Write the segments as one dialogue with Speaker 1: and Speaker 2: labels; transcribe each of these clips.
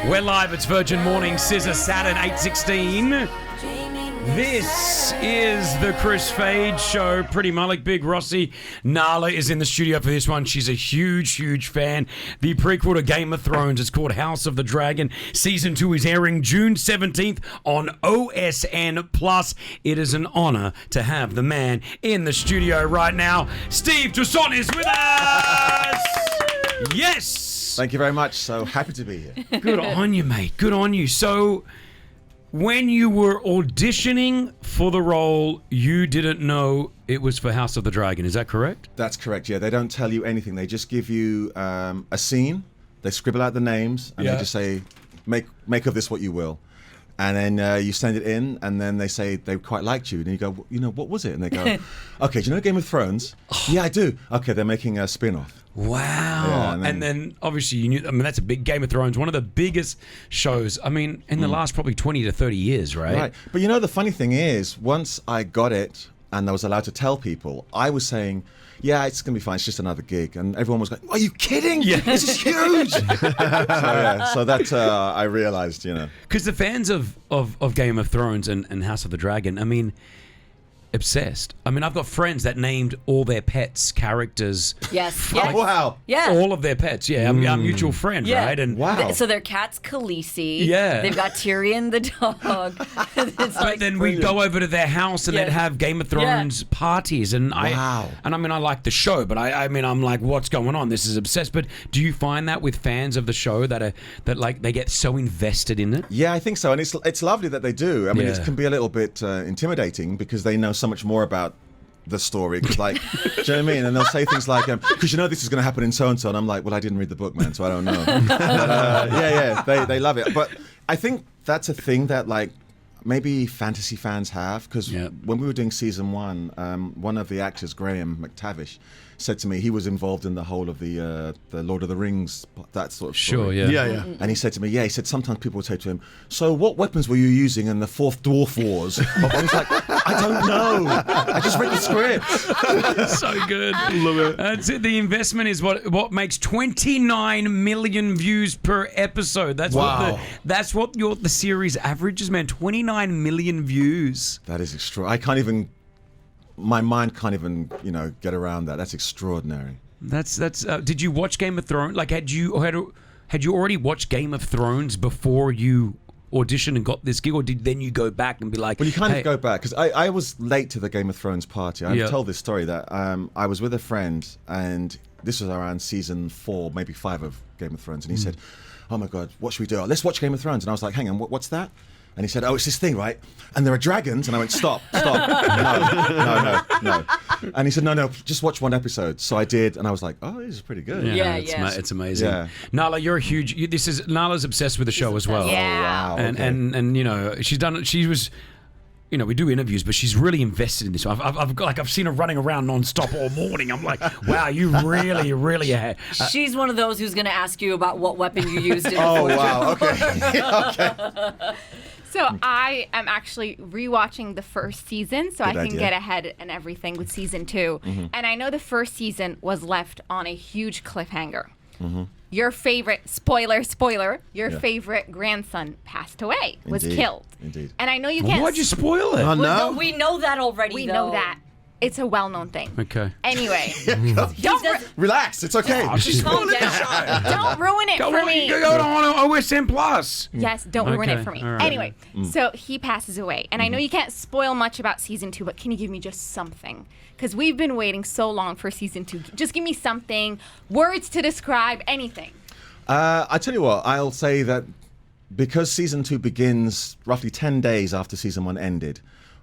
Speaker 1: We're live. It's Virgin Morning, Scissor Saturn 8:16. This is the Chris Fade Show. Pretty Malik, Big Rossi. Nala is in the studio for this one. She's a huge fan. The prequel to Game of Thrones is called House of the Dragon. Season 2 is airing June 17th on OSN+. It is an honor to have the man in the studio right now. Steve Toussaint is with us! Yes!
Speaker 2: Thank you very much. So happy to be here.
Speaker 1: Good on you, mate. Good on you. So, when you were auditioning for the role, you didn't know it was for House of the Dragon. Is that correct?
Speaker 2: That's correct, yeah. They don't tell you anything. They just give you a scene. They scribble out the names, and they just say, make of this what you will. And then you send it in, and then they say they quite liked you. And you go, what was it? And they go, okay, do you know Game of Thrones? Yeah, I do. Okay, they're making a spin-off.
Speaker 1: Wow.
Speaker 2: Yeah,
Speaker 1: and then obviously you knew, that's a big Game of Thrones, one of the biggest shows, in the last probably 20 to 30 years, right?
Speaker 2: Right. But the funny thing is, once I got it and I was allowed to tell people, I was saying, yeah, it's going to be fine. It's just another gig. And everyone was going, are you kidding? Yeah. This is huge. so that I realized,
Speaker 1: Because the fans of Game of Thrones and House of the Dragon, obsessed. I've got friends that named all their pets characters.
Speaker 3: Yes.
Speaker 2: Oh, wow.
Speaker 3: Yeah.
Speaker 1: All of their pets. Yeah. Our mutual friend, right? And
Speaker 2: wow.
Speaker 3: So their cat's Khaleesi.
Speaker 1: Yeah.
Speaker 3: They've got Tyrion the dog.
Speaker 1: But then we'd go over to their house and they'd have Game of Thrones parties. And I like the show, but I'm like, what's going on? This is obsessed. But do you find that with fans of the show that they get so invested in it?
Speaker 2: Yeah, I think so. And it's lovely that they do. It can be a little bit intimidating because they know so much more about the story. Because, do you know what I mean? And they'll say things like, because this is going to happen in so-and-so. And I'm like, well, I didn't read the book, man, so I don't know. But, they love it. But I think that's a thing that, maybe fantasy fans have. Because when we were doing season 1, one of the actors, Graham McTavish, said to me he was involved in the whole of the Lord of the Rings, that sort of story.
Speaker 1: Sure, yeah.
Speaker 2: And he said to me, he said sometimes people would say to him, so what weapons were you using in the Fourth Dwarf Wars? And he's like, I don't know. I just read the script.
Speaker 1: So good. Love it. That's it. The investment is what makes 29 million views per episode. That's
Speaker 2: wow.
Speaker 1: what the series averages, man. 29 million views.
Speaker 2: That is extraordinary. My mind can't even, get around that. That's extraordinary.
Speaker 1: That's. Did you watch Game of Thrones? Had you already watched Game of Thrones before you auditioned and got this gig, or then you go back and be like?
Speaker 2: Well, you kind of go back because I was late to the Game of Thrones party. I've told this story that I was with a friend, and this was around season 4, maybe 5 of Game of Thrones, and he said, "Oh my God, what should we do? Let's watch Game of Thrones." And I was like, "Hang on, what's that?" And he said, "Oh, it's this thing, right? And there are dragons." And I went, stop. No. And he said, no, just watch one episode. So I did, and I was like, oh, this is pretty good.
Speaker 1: It's amazing. Yeah. Nala, you're a huge. Nala's obsessed with the show as well.
Speaker 3: Yeah.
Speaker 2: Oh, wow.
Speaker 1: And she's done. She was. We do interviews, but she's really invested in this. I've seen her running around non-stop all morning. I'm like, wow, you really have.
Speaker 3: She's one of those who's going to ask you about what weapon you used in the
Speaker 2: wow, okay.
Speaker 4: So I am actually rewatching the first season so I can
Speaker 2: idea.
Speaker 4: get ahead and everything with season 2. Mm-hmm. And I know the first season was left on a huge cliffhanger. Mm-hmm. Your favorite, spoiler, your favorite grandson passed away, was killed.
Speaker 2: Indeed.
Speaker 4: And I know you can't...
Speaker 1: Why'd you spoil it?
Speaker 2: Oh, no.
Speaker 3: We know that already,
Speaker 4: We know that. It's a well-known thing.
Speaker 1: Okay.
Speaker 4: Anyway.
Speaker 2: Relax, it's okay.
Speaker 3: Calm down.
Speaker 4: Don't ruin it for me.
Speaker 1: Go on OSN Plus.
Speaker 4: Yes, don't ruin it for me.
Speaker 1: All right.
Speaker 4: Anyway, so he passes away. And I know you can't spoil much about season 2, but can you give me just something? Because we've been waiting so long for season 2. Just give me something, words to describe, anything.
Speaker 2: I tell you what, I'll say that because season 2 begins roughly 10 days after season 1 ended,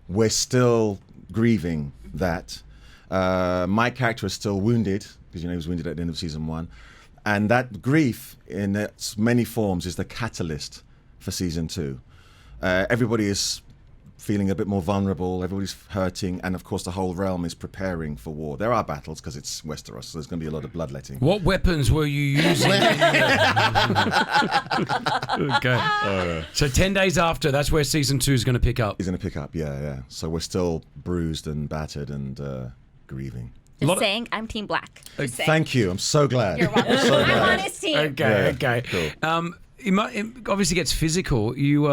Speaker 2: we're still grieving that. My character is still wounded, because he was wounded at the end of season 1. And that grief in its many forms is the catalyst for season 2. Everybody is feeling a bit more vulnerable, everybody's hurting, and of course the whole realm is preparing for war. There are battles because it's Westeros, so there's going to be a lot of bloodletting.
Speaker 1: What weapons were you using? Okay. So 10 days after, that's where season 2 is going to pick up.
Speaker 2: He's going to pick up, yeah. So we're still bruised and battered and grieving.
Speaker 4: Just saying, I'm Team Black.
Speaker 2: Thank you. I'm so glad.
Speaker 4: You're welcome.
Speaker 2: So glad.
Speaker 4: I'm on his team.
Speaker 1: Okay.
Speaker 2: Cool.
Speaker 1: it obviously gets physical. You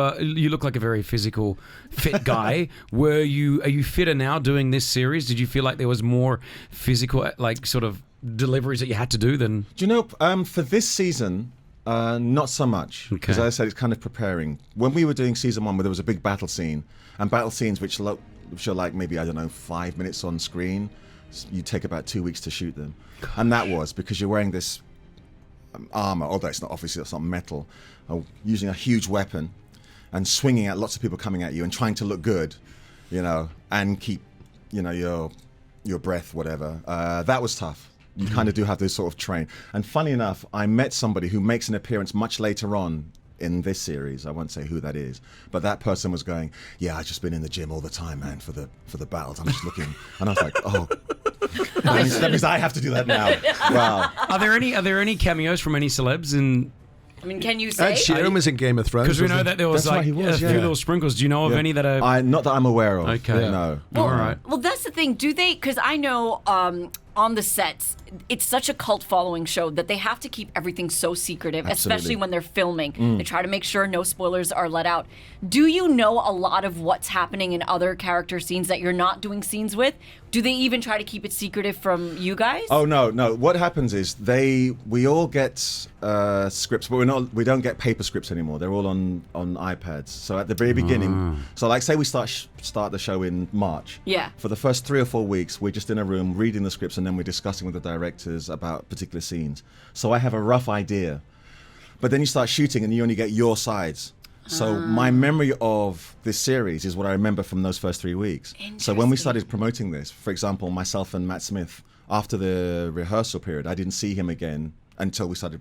Speaker 1: look like a very physical, fit guy. Are you fitter now doing this series? Did you feel like there was more physical, like sort of deliveries that you had to do than?
Speaker 2: Do you know, for this season, not so much. Because as I said, it's kind of preparing. When we were doing season 1, where there was a big battle scene, and battle scenes which are like maybe, I don't know, 5 minutes on screen, you take about 2 weeks to shoot them. And that was because you're wearing this armor, although it's not, obviously it's not metal, using a huge weapon and swinging at lots of people coming at you and trying to look good, and keep, your breath, whatever. That was tough. You kind of do have to sort of train. And funny enough, I met somebody who makes an appearance much later on in this series. I won't say who that is, but that person was going, "Yeah, I've just been in the gym all the time, man, for the battles. I'm just looking," and I was like, "Oh, that means I have to do that now." Wow.
Speaker 1: Are there any cameos from any celebs in?
Speaker 3: I mean, can you say?
Speaker 5: Ed Sheeran was in Game of Thrones.
Speaker 1: Because we know that there was
Speaker 2: That's right,
Speaker 1: like
Speaker 2: he was,
Speaker 1: a few little sprinkles. Do you know of any that are?
Speaker 2: Not that I'm aware of.
Speaker 1: Okay.
Speaker 2: No.
Speaker 3: Well,
Speaker 1: All right.
Speaker 3: Well, that's the thing. Do they? Because I know on the sets, it's such a cult following show that they have to keep everything so secretive, especially when they're filming. They try to make sure no spoilers are let out. Do you know a lot of what's happening in other character scenes that you're not doing scenes with? Do they even try to keep it secretive from you guys?
Speaker 2: Oh no. What happens is we all get scripts, but we don't get paper scripts anymore. They're all on iPads. So at the very beginning, so like say we start the show in March.
Speaker 3: Yeah.
Speaker 2: For the first 3 or 4 weeks, we're just in a room reading the scripts, and then we're discussing with the directors about particular scenes. So I have a rough idea, but then you start shooting, and you only get your sides. So my memory of this series is what I remember from those first 3 weeks. So when we started promoting this, for example, myself and Matt Smith, after the rehearsal period, I didn't see him again until we started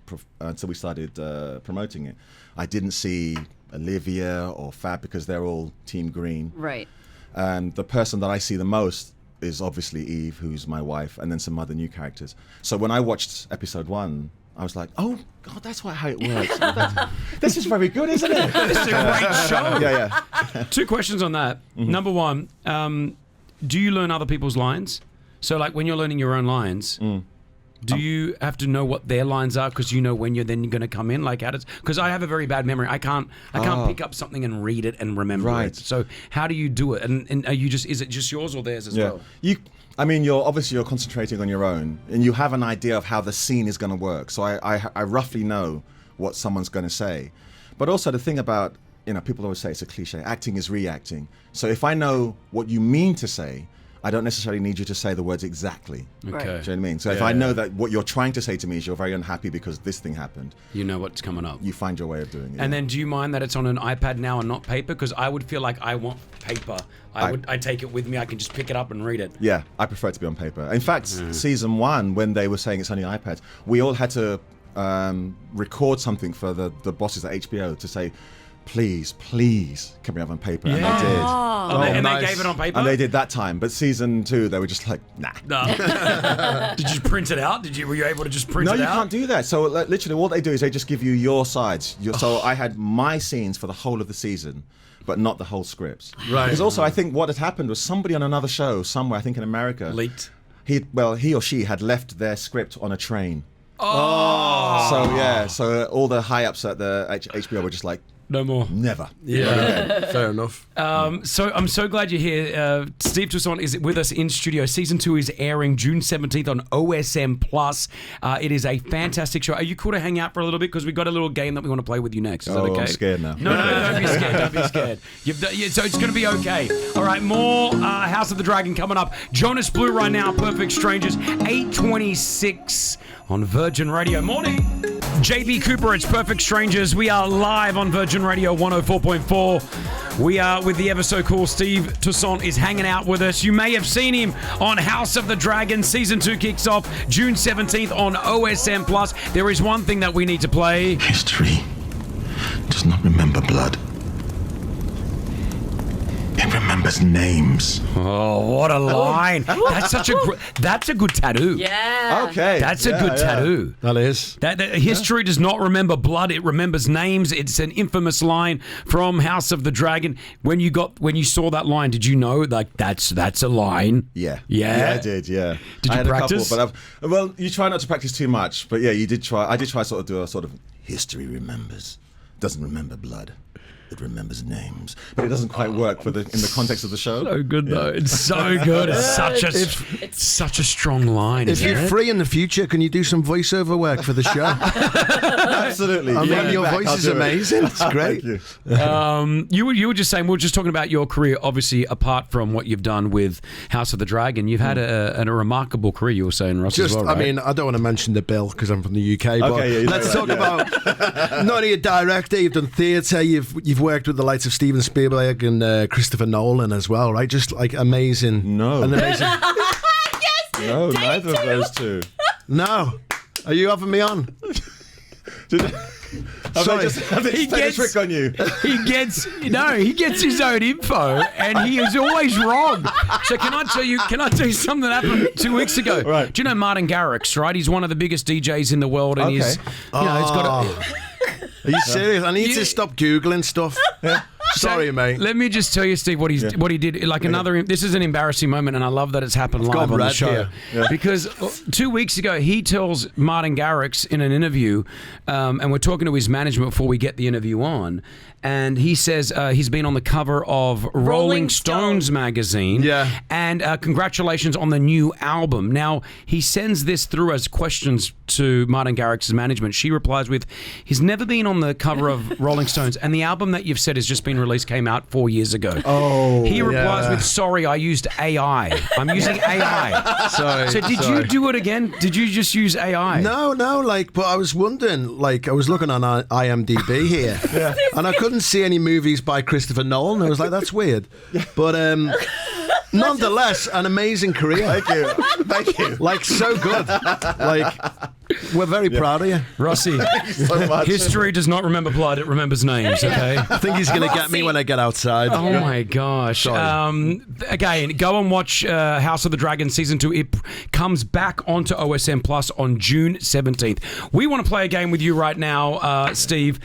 Speaker 2: promoting it. I didn't see Olivia or Fab because they're all Team Green.
Speaker 3: Right.
Speaker 2: And the person that I see the most is obviously Eve, who's my wife, and then some other new characters. So when I watched episode 1, I was like, "Oh God, that's how it works. This is very good, isn't it?"
Speaker 1: This is a great show.
Speaker 2: Yeah.
Speaker 1: 2 questions on that. Number 1, do you learn other people's lines? So like when you're learning your own lines, do you have to know what their lines are because you know when you're then going to come in? Like how does? Because I have a very bad memory. I can't pick up something and read it and remember it. So how do you do it? And are you is it just yours or theirs as well?
Speaker 2: You're concentrating on your own, and you have an idea of how the scene is going to work. So I roughly know what someone's going to say. But also the thing about, people always say it's a cliche, acting is reacting. So if I know what you mean to say, I don't necessarily need you to say the words exactly.
Speaker 1: Okay.
Speaker 2: Do you know what I mean? So if I know that what you're trying to say to me is you're very unhappy because this thing happened,
Speaker 1: You know what's coming up.
Speaker 2: you find your way of doing it.
Speaker 1: And then do you mind that it's on an iPad now and not paper? Because I would feel like I want paper. I take it with me. I can just pick it up and read it.
Speaker 2: Yeah, I prefer it to be on paper. In fact, season 1, when they were saying it's only iPads, we all had to record something for the bosses at HBO to say, please, can we have on paper? And they did.
Speaker 1: And
Speaker 5: nice.
Speaker 1: they gave it on paper?
Speaker 2: And they did that time. But season 2, they were just like, nah.
Speaker 1: No. Did you print it out? Were you able to just print
Speaker 2: No,
Speaker 1: it out?
Speaker 2: you can't do that. So literally what they do is they just give you your sides. So I had my scenes for the whole of the season, but not the whole scripts.
Speaker 5: Right.
Speaker 2: Because also I think what had happened was somebody on another show somewhere, I think in America,
Speaker 1: Leaked.
Speaker 2: he or she had left their script on a train.
Speaker 1: Oh.
Speaker 2: So all the high-ups at the HBO were just like,
Speaker 1: No more.
Speaker 2: never.
Speaker 5: Yeah, fair enough.
Speaker 1: So I'm so glad you're here. Steve Toussaint is with us in studio. Season 2 is airing June 17th on OSM Plus. It is a fantastic show. Are you cool to hang out for a little bit? Because we've got a little game that we want to play with you next. Is that okay?
Speaker 2: I'm scared now.
Speaker 1: No, don't be scared. Don't be scared. So it's going to be okay. All right, more House of the Dragon coming up. Jonas Blue right now, Perfect Strangers, 8:26 on Virgin Radio. Morning. JB Cooper, it's Perfect Strangers. We are live on Virgin Radio 104.4. We are with the ever so cool Steve Toussaint is hanging out with us. You may have seen him on House of the Dragon. Season 2 kicks off June 17th on OSM Plus. There is one thing that we need to play.
Speaker 6: History does not remember blood. It remembers names.
Speaker 1: Oh, what a line. That's a good tattoo.
Speaker 3: Yeah.
Speaker 2: Okay.
Speaker 1: That's a good tattoo.
Speaker 5: That is.
Speaker 1: That history does not remember blood; it remembers names. It's an infamous line from House of the Dragon. When you saw that line, did you know like that's a line?
Speaker 2: Yeah.
Speaker 1: Yeah?
Speaker 2: I did, yeah.
Speaker 1: Did
Speaker 2: I
Speaker 1: you
Speaker 2: had
Speaker 1: practice?
Speaker 2: A couple, but you try not to practice too much. But yeah, you did try. I did try sort of do a sort of history remembers. doesn't remember blood. It remembers names, but it doesn't quite work in the context of the show.
Speaker 1: So good though. It's so good. It's such a strong line.
Speaker 5: If you're free in the future, can you do some voiceover work for the show?
Speaker 2: Absolutely.
Speaker 5: I mean, your voice is amazing. It's great.
Speaker 2: Thank you.
Speaker 1: You were just saying, we were just talking about your career, obviously, apart from what you've done with House of the Dragon. You've had a remarkable career, you were saying, Ross, as well, right?
Speaker 5: I mean, I don't want to mention the bill because I'm from the UK, but let's talk about not only a director, you've done theatre, you've worked with the likes of Steven Spielberg and Christopher Nolan as well, right? Just like amazing.
Speaker 2: No.
Speaker 5: An amazing.
Speaker 3: Yes.
Speaker 2: No, neither of those two.
Speaker 5: No. Are you having me on?
Speaker 2: Sorry. Have they played a trick on you?
Speaker 1: He gets his own info, and he is always wrong. So can I tell you something that happened 2 weeks ago?
Speaker 2: Right.
Speaker 1: Do you know Martin Garrix, right? He's one of the biggest DJs in the world, and he's got
Speaker 5: Are you serious? I need to stop Googling stuff. Sorry, mate.
Speaker 1: Let me just tell you, Steve, what he did. Like this is an embarrassing moment, and I love that it's happened live on the show.
Speaker 5: Here. Yeah.
Speaker 1: Because 2 weeks ago, he tells Martin Garrix in an interview, and we're talking to his management before we get the interview on, and he says he's been on the cover of Rolling Stones magazine.
Speaker 5: Yeah.
Speaker 1: And congratulations on the new album. Now, he sends this through as questions to Martin Garrix's management. She replies with, he's never been on the cover of Rolling Stones, and the album that you've said has just been released came out 4 years ago.
Speaker 5: Oh,
Speaker 1: he replies with, sorry, I used AI. I'm using AI.
Speaker 5: Sorry.
Speaker 1: So did you do it again? Did you just use AI?
Speaker 5: No, but I was wondering, I was looking on IMDb here, and I couldn't see any movies by Christopher Nolan. I was like, that's weird. But nonetheless, an amazing career.
Speaker 2: Thank you.
Speaker 5: Like, so good. Like, we're very proud of you.
Speaker 1: Rossi,
Speaker 2: So much.
Speaker 1: history does not remember blood, it remembers names, okay?
Speaker 5: I think he's going to get me when I get outside.
Speaker 1: Oh my gosh.
Speaker 5: Sorry.
Speaker 1: Again, go and watch House of the Dragon Season 2. It comes back onto OSM Plus on June 17th. We want to play a game with you right now, Steve.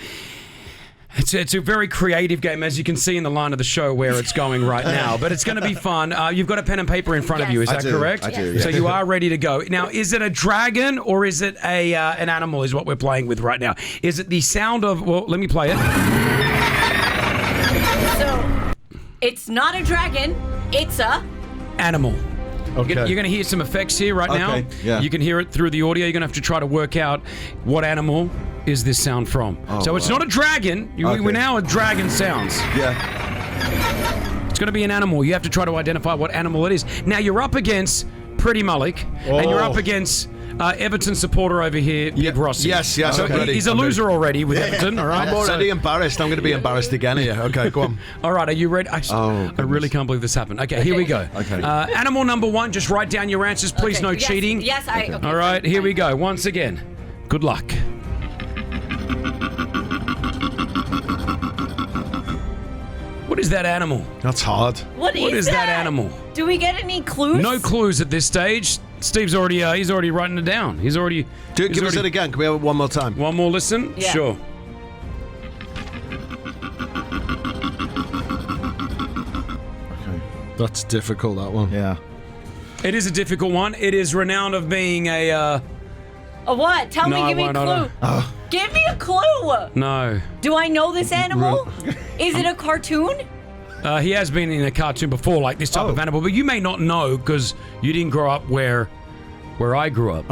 Speaker 1: It's a very creative game, as you can see in the line of the show where it's going right now. But it's going to be fun. You've got a pen and paper in front of you, is that correct?
Speaker 2: I do.
Speaker 1: So you are ready to go. Now, is it a dragon or is it an animal is what we're playing with right now? Is it the sound of... Well, let me play it.
Speaker 3: So, it's not a dragon. It's a...
Speaker 1: Animal.
Speaker 5: Okay.
Speaker 1: You're going to hear some effects here right now.
Speaker 2: Okay, yeah.
Speaker 1: You can hear it through the audio. You're going to have to try to work out what animal is this sound from. So it's not a dragon. We're now at dragon sounds.
Speaker 2: Yeah.
Speaker 1: It's going to be an animal. You have to try to identify what animal it is. Now, you're up against Pretty Malik, and you're up against Everton supporter over here, Big Rossi.
Speaker 5: Yes,
Speaker 1: So
Speaker 5: I'm ready.
Speaker 1: he's a loser already with Everton, all right?
Speaker 5: I'm already embarrassed. I'm going to be embarrassed again here. Okay, go on.
Speaker 1: All right, are you ready? I really can't believe this happened. Okay, here we go.
Speaker 2: Okay.
Speaker 1: Animal number one, just write down your answers, please.
Speaker 3: Okay.
Speaker 1: No
Speaker 3: Yes,
Speaker 1: cheating.
Speaker 3: Yes, I... Okay,
Speaker 1: All right,
Speaker 3: fine,
Speaker 1: here we
Speaker 3: fine.
Speaker 1: go. Once again, good luck. What is that animal?
Speaker 5: That's hard.
Speaker 3: What
Speaker 1: is that animal?
Speaker 3: Do we get any clues?
Speaker 1: No clues at this stage. Steve's already he's already writing it down. Give
Speaker 5: us it again. Can we have it one more time?
Speaker 1: One more listen?
Speaker 3: Yeah.
Speaker 1: Sure.
Speaker 5: That's difficult, that one.
Speaker 2: Yeah.
Speaker 1: It is a difficult one. It is renowned of being a
Speaker 3: A what? Tell
Speaker 1: No,
Speaker 3: me,
Speaker 1: I
Speaker 3: give me a
Speaker 1: won't,
Speaker 3: clue. Give me a clue.
Speaker 1: no.
Speaker 3: Do I know this animal? Is it a cartoon?
Speaker 1: He has been in a cartoon before, like this type of animal, but you may not know because you didn't grow up where I grew up.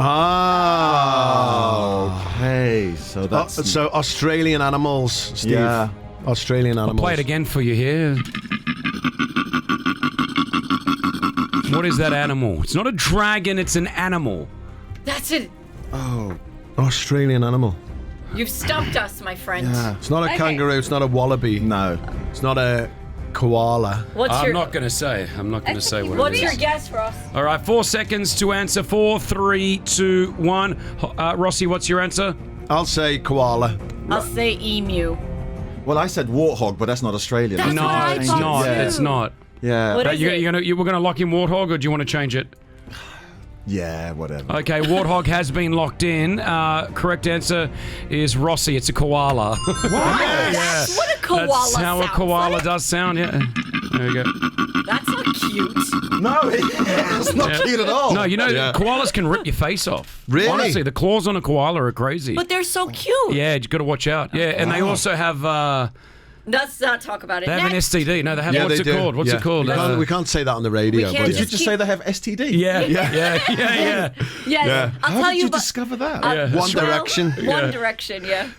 Speaker 2: Okay. So that's...
Speaker 5: So Australian animals, Steve.
Speaker 2: Yeah.
Speaker 5: Australian animals.
Speaker 1: Play it again for you here. What is that animal? It's not a dragon, it's an animal.
Speaker 3: That's it.
Speaker 5: Australian animal.
Speaker 3: You've stumped us, my friend.
Speaker 2: Yeah.
Speaker 5: It's not a
Speaker 3: Okay.
Speaker 5: kangaroo. It's not a wallaby.
Speaker 2: No.
Speaker 5: It's not a koala.
Speaker 3: What's
Speaker 1: I'm
Speaker 3: your
Speaker 1: not going to say. I'm not going to say what
Speaker 3: What's
Speaker 1: it
Speaker 3: your
Speaker 1: is.
Speaker 3: guess, Ross?
Speaker 1: All right, 4 seconds to answer. 4, 3, 2, 1. Rossi, what's your answer?
Speaker 5: I'll say koala.
Speaker 3: I'll say emu.
Speaker 2: Well, I said warthog, but that's not Australian.
Speaker 3: That's
Speaker 1: No,
Speaker 3: what I
Speaker 1: it's
Speaker 3: thought
Speaker 1: not.
Speaker 3: too.
Speaker 1: It's not.
Speaker 2: Yeah.
Speaker 3: What is it?
Speaker 1: We're going to lock in warthog, or do you want to change it?
Speaker 2: Yeah, whatever.
Speaker 1: Okay, warthog has been locked in. Correct answer is Rossi. It's a koala.
Speaker 3: That's what a koala
Speaker 1: That's how a
Speaker 3: sounds
Speaker 1: koala
Speaker 3: like.
Speaker 1: does sound. Yeah. There you go.
Speaker 3: That's not cute.
Speaker 2: No, it's not cute at all.
Speaker 1: No, you know, koalas can rip your face off.
Speaker 5: Really?
Speaker 1: Honestly, the claws on a koala are crazy.
Speaker 3: But they're so cute.
Speaker 1: Yeah, you got to watch out. Yeah, and they also have.
Speaker 3: Let's not talk about it.
Speaker 1: They have an
Speaker 3: Next.
Speaker 1: STD. No, they have. What's it called? What's it called?
Speaker 5: We can't say that on the radio.
Speaker 3: We can't
Speaker 5: But
Speaker 2: Did you just say they have STD?
Speaker 1: Yeah.
Speaker 3: Yes.
Speaker 5: Yeah.
Speaker 3: I'll
Speaker 2: How
Speaker 3: tell
Speaker 2: did
Speaker 3: you
Speaker 2: you
Speaker 3: about
Speaker 2: discover that?
Speaker 5: One Direction.
Speaker 3: One Direction, yeah.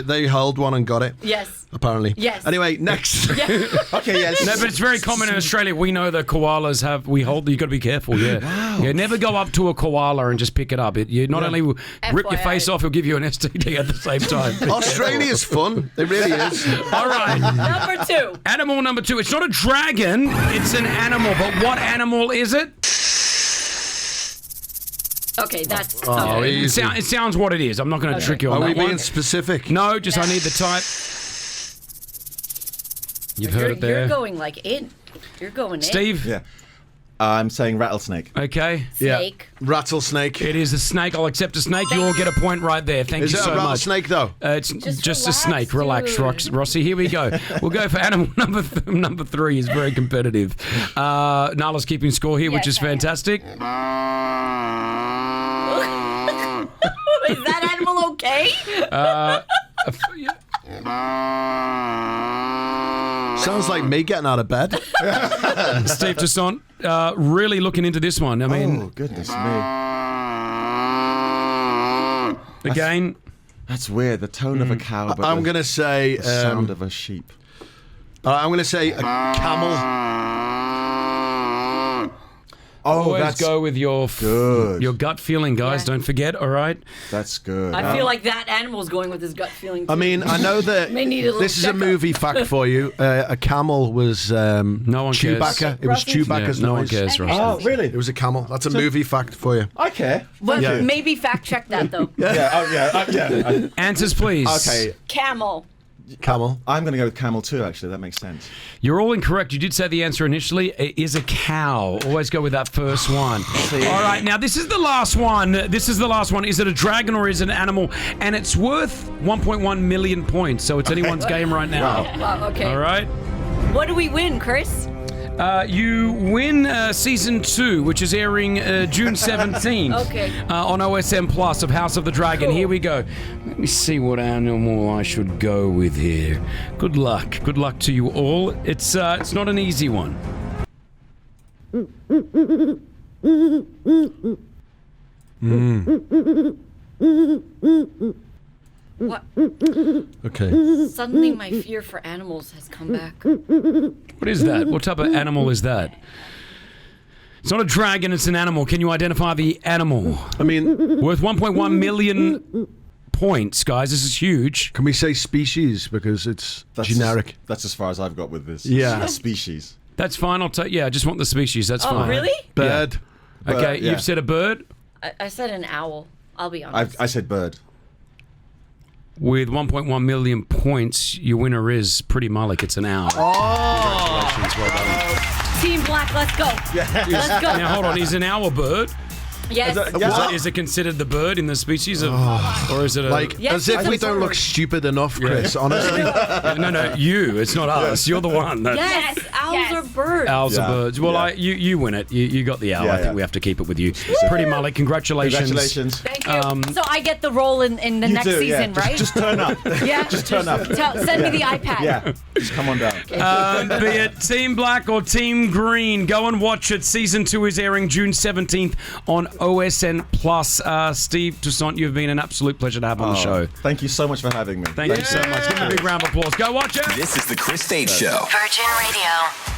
Speaker 5: They held one and got it.
Speaker 3: Yes.
Speaker 5: Apparently.
Speaker 3: Yes.
Speaker 5: Anyway, next.
Speaker 2: Okay, yes.
Speaker 1: No, but it's very common in Australia. We know the koalas have. We hold. You got to be careful. Yeah. Wow. Yeah. Never go up to a koala and just pick it up. You not only will rip your
Speaker 3: FYI.
Speaker 1: face off, it'll give you an STD at the same time.
Speaker 5: Australia's fun. It really is.
Speaker 1: All right.
Speaker 3: Number 2.
Speaker 1: Animal number 2. It's not a dragon. It's an animal. But what animal is it?
Speaker 3: Okay, that's
Speaker 5: Oh,
Speaker 3: okay.
Speaker 5: easy.
Speaker 1: It sounds what it is. I'm not going to trick you on
Speaker 5: Are we
Speaker 1: that one.
Speaker 5: being specific?
Speaker 1: No, just I need the type. You've heard it there.
Speaker 3: You're going like in. You're going
Speaker 1: Steve?
Speaker 2: Yeah. I'm saying rattlesnake.
Speaker 1: Okay.
Speaker 3: in. Snake.
Speaker 5: Rattlesnake.
Speaker 1: It is a snake. I'll accept a snake. You all get a point right there. Thank
Speaker 5: Is
Speaker 1: you
Speaker 5: it
Speaker 1: so
Speaker 5: a
Speaker 1: much.
Speaker 5: rattlesnake, though?
Speaker 1: It's just a
Speaker 3: relax,
Speaker 1: snake. Relax,
Speaker 3: dude.
Speaker 1: Rossi. Here we go. We'll go for animal number 3. Is very competitive. Nala's keeping score here, which
Speaker 4: Yes,
Speaker 1: is
Speaker 4: I am.
Speaker 1: fantastic.
Speaker 3: Is that animal okay?
Speaker 5: Sounds like me getting out of bed.
Speaker 1: Steve Toussaint, really looking into this one. I mean,
Speaker 2: Oh, goodness me.
Speaker 1: again,
Speaker 2: That's weird. The tone of a cow, but
Speaker 5: I'm
Speaker 2: the
Speaker 5: going to say...
Speaker 2: sound of a sheep.
Speaker 5: I'm going to say a camel.
Speaker 2: Oh,
Speaker 1: always
Speaker 2: that's
Speaker 1: go with your
Speaker 2: good.
Speaker 1: your gut feeling, guys.
Speaker 3: Yeah.
Speaker 1: Don't forget, all right?
Speaker 2: That's good.
Speaker 3: I feel like that animal's going with his gut feeling. Too.
Speaker 5: I mean, I know that
Speaker 3: May need a little
Speaker 5: this is a
Speaker 3: checkup.
Speaker 5: movie fact for you. A camel was
Speaker 1: No one cares.
Speaker 5: Chewbacca. It was
Speaker 3: Russell-
Speaker 5: Chewbacca's
Speaker 1: no one
Speaker 5: noise.
Speaker 1: cares, Rossi.
Speaker 2: Oh, really?
Speaker 5: It was a camel. That's a movie fact for you.
Speaker 2: I care.
Speaker 3: but
Speaker 5: Yeah.
Speaker 3: maybe fact check that though.
Speaker 2: Yeah. Oh, yeah.
Speaker 1: Answers, please.
Speaker 2: Okay.
Speaker 3: Camel.
Speaker 5: Camel.
Speaker 2: I'm going to go with camel too. Actually, that makes sense.
Speaker 1: You're all incorrect. You did say the answer initially. It is a cow. Always go with that first one. All right, now this is the last one. Is it a dragon or is it an animal? And it's worth 1.1 million points, so it's anyone's game right now.
Speaker 3: Wow, okay.
Speaker 1: All right.
Speaker 3: What do we win, Chris?
Speaker 1: You win season 2, which is airing June 17th
Speaker 3: Okay.
Speaker 1: on OSM Plus of House of the Dragon.
Speaker 3: Cool.
Speaker 1: Here we go. Let me see what animal I should go with here. Good luck. Good luck to you all. It's not an easy one.
Speaker 3: What?
Speaker 5: Okay.
Speaker 3: Suddenly, my fear for animals has come back.
Speaker 1: What is that? What type of animal is that? It's not a dragon, it's an animal. Can you identify the animal?
Speaker 5: I mean,
Speaker 1: Worth 1.1 million points, guys. This is huge.
Speaker 5: can we say species because it's generic?
Speaker 2: That's as far as I've got with this.
Speaker 5: Yeah.
Speaker 2: A species.
Speaker 1: That's fine. I'll take. Yeah, I just want the species. That's
Speaker 3: Oh,
Speaker 1: fine.
Speaker 3: really?
Speaker 5: Bird.
Speaker 1: Okay,
Speaker 2: yeah.
Speaker 1: you've said a bird
Speaker 3: I said an owl. I'll be honest.
Speaker 2: I said bird.
Speaker 1: with 1.1 million points. Your winner is Pretty Malik. It's an owl. Congratulations. Well done.
Speaker 3: Team Black, let's go. Let's go.
Speaker 1: Now hold on. Is an owl a bird?
Speaker 3: Yes.
Speaker 1: Is it considered the bird in the species of, or is it a
Speaker 5: Like,
Speaker 3: Yes,
Speaker 5: as if
Speaker 3: it's
Speaker 5: we
Speaker 3: a
Speaker 5: don't
Speaker 3: bird.
Speaker 5: look stupid enough, Chris, honestly.
Speaker 1: No, you. It's not us. You're the one. That,
Speaker 3: Yes, owls
Speaker 4: Yes.
Speaker 3: are birds.
Speaker 1: Owls
Speaker 2: Yeah.
Speaker 1: are birds. Well,
Speaker 2: Yeah.
Speaker 1: you win it. You got the owl.
Speaker 2: Yeah,
Speaker 1: I think
Speaker 2: yeah.
Speaker 1: we have to keep it with you. Pretty Malik, congratulations.
Speaker 2: Congratulations.
Speaker 3: Thank you. So I get the role in the
Speaker 2: You
Speaker 3: next
Speaker 2: do,
Speaker 3: season,
Speaker 2: yeah.
Speaker 3: right?
Speaker 2: Just turn up.
Speaker 3: yeah.
Speaker 2: Just turn up.
Speaker 3: Send me the iPad.
Speaker 2: Yeah. Just come on down.
Speaker 1: Be it Team Black or Team Green, go and watch it. Season 2 is airing June 17th on OSN Plus. Steve Toussaint, you've been an absolute pleasure to have on the show.
Speaker 2: Thank you so much for having me.
Speaker 1: Thank you so much. Give him a big round of applause. Go watch it.
Speaker 7: This is the Chris Fade Show.
Speaker 8: Virgin Radio.